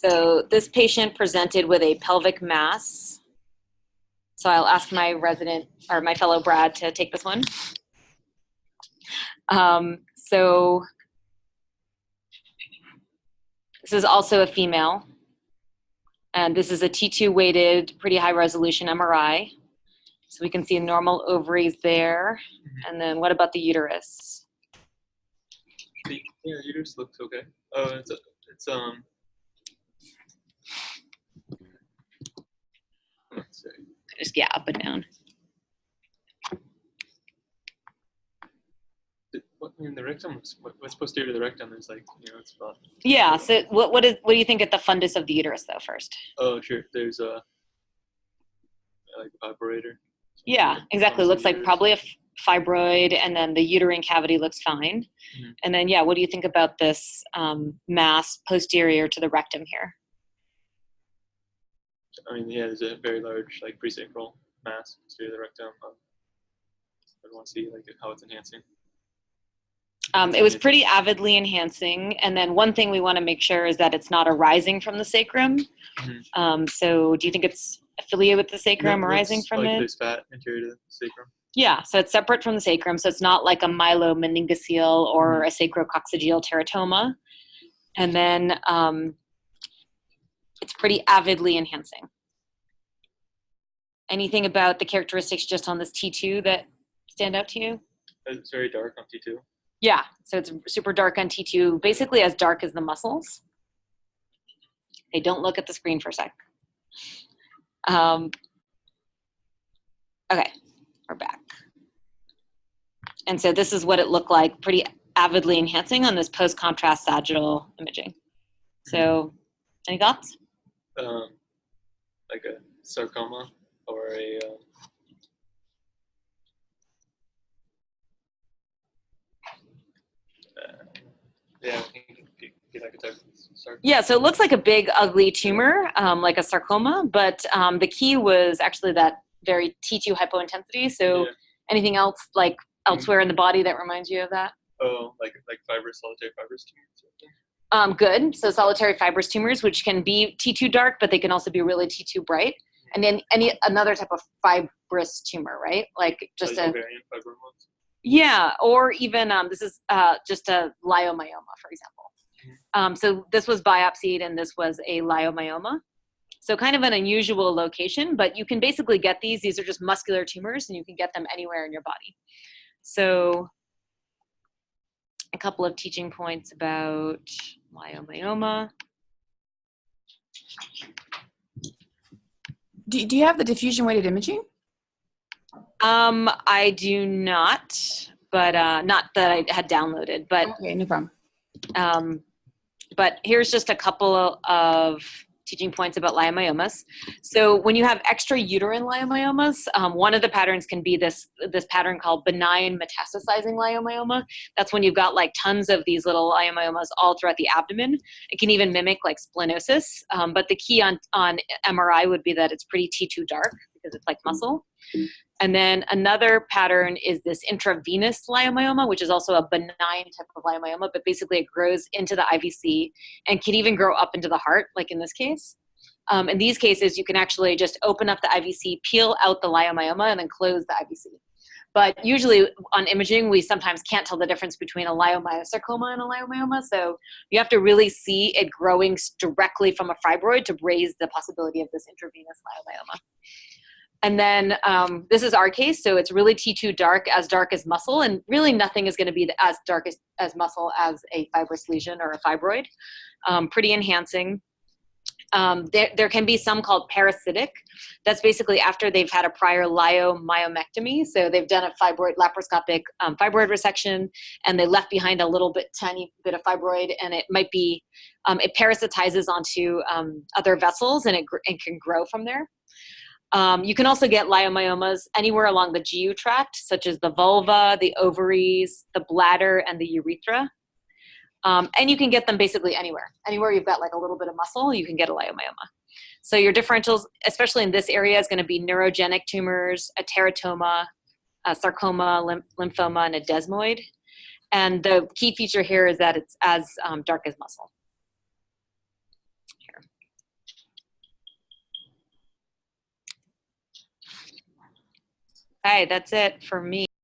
So this patient presented with a pelvic mass. So I'll ask my resident, or my fellow Brad, to take this one. So this is also a female. And this is a T2 weighted, pretty high resolution MRI. So we can see normal ovaries there. And then what about the uterus? Yeah, uterus looks okay. Oh, let's see. Just, yeah, up and down. What in the rectum? What's posterior to the rectum? There's like, it's about. Yeah. So what do you think at the fundus of the uterus though first? Oh, sure. There's a like vibrator. Yeah, exactly. Looks like probably a fibroid, and then the uterine cavity looks fine. Mm-hmm. And then, yeah, what do you think about this mass posterior to the rectum here? I mean, yeah, there's a very large like presacral mass posterior to the rectum. I want to see like how it's enhancing. It was pretty avidly enhancing. And then one thing we want to make sure is that it's not arising from the sacrum. Mm-hmm. So do you think it's affiliated with the sacrum, arising from it? There's fat anterior to the sacrum. Yeah, so it's separate from the sacrum. So it's not like a myelomeningocele or a sacrococcygeal teratoma. And then it's pretty avidly enhancing. Anything about the characteristics just on this T2 that stand out to you? It's very dark on T2. Yeah, so it's super dark on T2, basically as dark as the muscles. Hey, don't look at the screen for a sec. Okay, we're back. And so this is what it looked like, pretty avidly enhancing on this post-contrast sagittal imaging. So, any thoughts? Like a sarcoma or a... yeah, I think like a type of sarcoma. Yeah, so it looks like a big, ugly tumor, like a sarcoma, but the key was actually that very T2 hypointensity. So anything else, like elsewhere in the body that reminds you of that? Oh, like solitary fibrous tumors? Good. So solitary fibrous tumors, which can be T2 dark, but they can also be really T2 bright. And then another type of fibrous tumor, right? Like just like ovarian fibromas? Yeah, or even this is just a leiomyoma, for example. So this was biopsied and this was a leiomyoma. So kind of an unusual location, but you can basically get these. These are just muscular tumors and you can get them anywhere in your body. So a couple of teaching points about leiomyoma. Do you have the diffusion weighted imaging? I do not, but not that I had downloaded, but okay, no problem. But here's just a couple of teaching points about leiomyomas. So when you have extrauterine leiomyomas, one of the patterns can be this pattern called benign metastasizing leiomyoma. That's when you've got like tons of these little leiomyomas all throughout the abdomen. It can even mimic like splenosis, but the key on MRI would be that it's pretty T2 dark because it's like muscle. And then another pattern is this intravenous leiomyoma, which is also a benign type of leiomyoma, but basically it grows into the IVC and can even grow up into the heart, like in this case. In these cases, you can actually just open up the IVC, peel out the leiomyoma, and then close the IVC. But usually on imaging, we sometimes can't tell the difference between a leiomyosarcoma and a leiomyoma. So you have to really see it growing directly from a fibroid to raise the possibility of this intravenous leiomyoma. And then this is our case, so it's really T2 dark as muscle, and really nothing is going to be as dark as muscle as a fibrous lesion or a fibroid. Pretty enhancing. There can be some called parasitic. That's basically after they've had a prior leiomyomectomy, so they've done a laparoscopic fibroid resection, and they left behind a little tiny bit of fibroid, and it might be, it parasitizes onto other vessels, and it can grow from there. You can also get leiomyomas anywhere along the GU tract, such as the vulva, the ovaries, the bladder, and the urethra. And you can get them basically anywhere. Anywhere you've got like a little bit of muscle, you can get a leiomyoma. So your differentials, especially in this area, is going to be neurogenic tumors, a teratoma, a sarcoma, lymphoma, and a desmoid. And the key feature here is that it's as dark as muscle. Here. Okay, that's it for me.